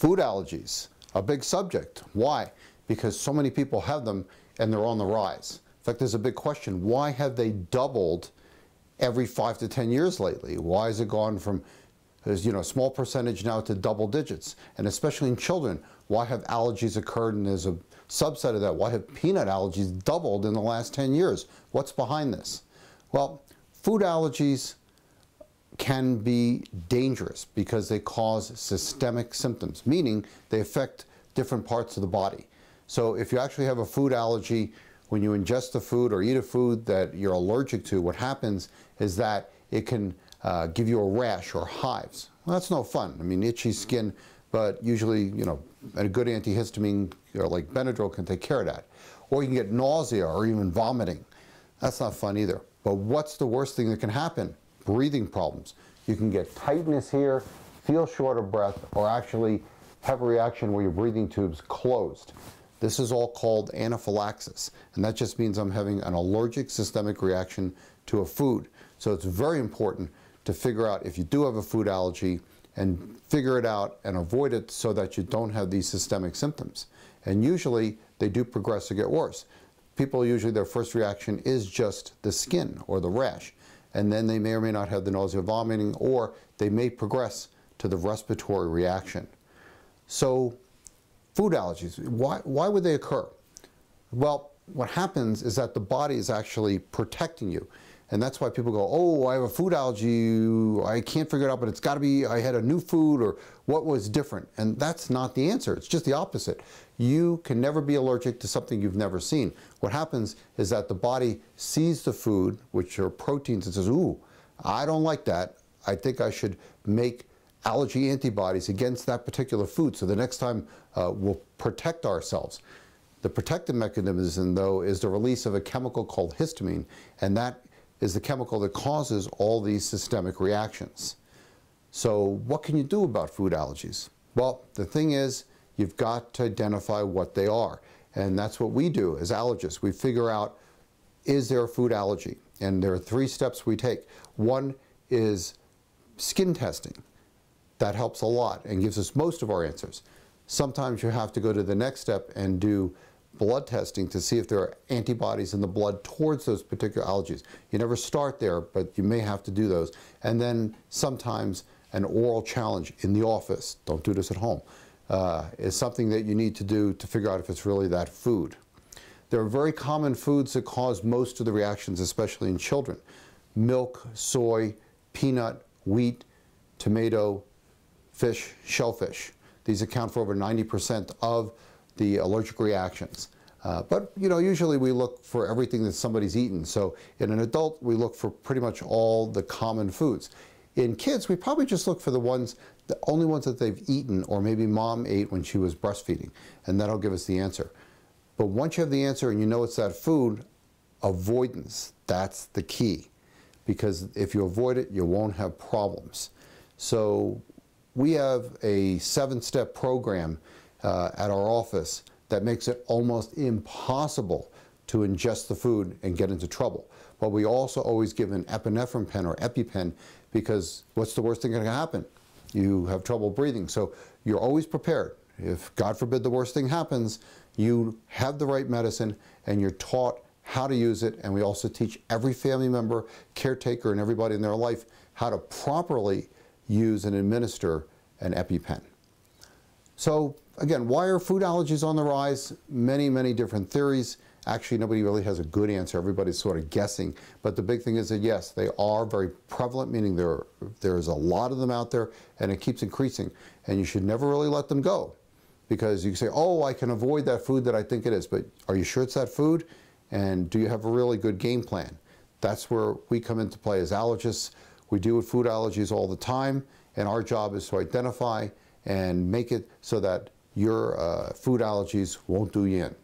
Food allergies, a big subject. Why? Because so many people have them and they're on the rise. In fact, there's a big question. Why have they doubled every 5 to 10 years lately? Why has it gone from a small percentage now to double digits? And especially in children, why have allergies occurred? And there's a subset of that. Why have peanut allergies doubled in the last 10 years? What's behind this? Well, food allergies can be dangerous because they cause systemic symptoms, meaning they affect different parts of the body. So if you actually have a food allergy, when you ingest the food or eat a food that you're allergic to, what happens is that it can give you a rash or hives. Well, that's no fun. I mean, itchy skin, but usually, a good antihistamine like Benadryl can take care of that. Or you can get nausea or even vomiting. That's not fun either. But what's the worst thing that can happen? Breathing problems. You can get tightness here, feel short of breath, or actually have a reaction where your breathing tube's closed. This is all called anaphylaxis, and that just means I'm having an allergic systemic reaction to a food. So it's very important to figure out if you do have a food allergy and figure it out and avoid it so that you don't have these systemic symptoms. And usually they do progress or get worse. People usually, their first reaction is just the skin or the rash, and then they may or may not have the nausea, vomiting, or they may progress to the respiratory reaction. So food allergies, why would they occur? Well, what happens is that the body is actually protecting you. And that's why people go, oh, I have a food allergy, I can't figure it out, but it's got to be I had a new food, or what was different? And that's not the answer. It's just the opposite. You can never be allergic to something you've never seen. What happens is that the body sees the food, which are proteins, and says, ooh, I don't like that. I think I should make allergy antibodies against that particular food, so the next time we'll protect ourselves. The protective mechanism, though, is the release of a chemical called histamine, and that is the chemical that causes all these systemic reactions. So what can you do about food allergies? Well, the thing is, you've got to identify what they are, and that's what we do as allergists. We figure out, is there a food allergy? And there are 3 steps we take. One is skin testing. That helps a lot and gives us most of our answers. Sometimes you have to go to the next step and do blood testing to see if there are antibodies in the blood towards those particular allergies. You never start there, but you may have to do those. And then sometimes an oral challenge in the office, don't do this at home, is something that you need to do to figure out if it's really that food. There are very common foods that cause most of the reactions, especially in children. Milk, soy, peanut, wheat, tomato, fish, shellfish. These account for over 90% of the allergic reactions. But usually we look for everything that somebody's eaten. So in an adult, we look for pretty much all the common foods. In kids, we probably just look for the only ones that they've eaten, or maybe mom ate when she was breastfeeding, and that'll give us the answer. But once you have the answer and you know it's that food, avoidance, that's the key. Because if you avoid it, you won't have problems. So we have a 7-step program at our office that makes it almost impossible to ingest the food and get into trouble. But we also always give an epinephrine pen or EpiPen, because what's the worst thing that can happen? You have trouble breathing. So you're always prepared. If, God forbid, the worst thing happens, you have the right medicine and you're taught how to use it. And we also teach every family member, caretaker, and everybody in their life how to properly use and administer an EpiPen. So again, why are food allergies on the rise? Many, many different theories. Actually, nobody really has a good answer. Everybody's sort of guessing. But the big thing is that yes, they are very prevalent, meaning there's a lot of them out there, and it keeps increasing. And you should never really let them go, because you can say, oh, I can avoid that food that I think it is. But are you sure it's that food? And do you have a really good game plan? That's where we come into play as allergists. We deal with food allergies all the time, and our job is to identify and make it so that your food allergies won't do you in.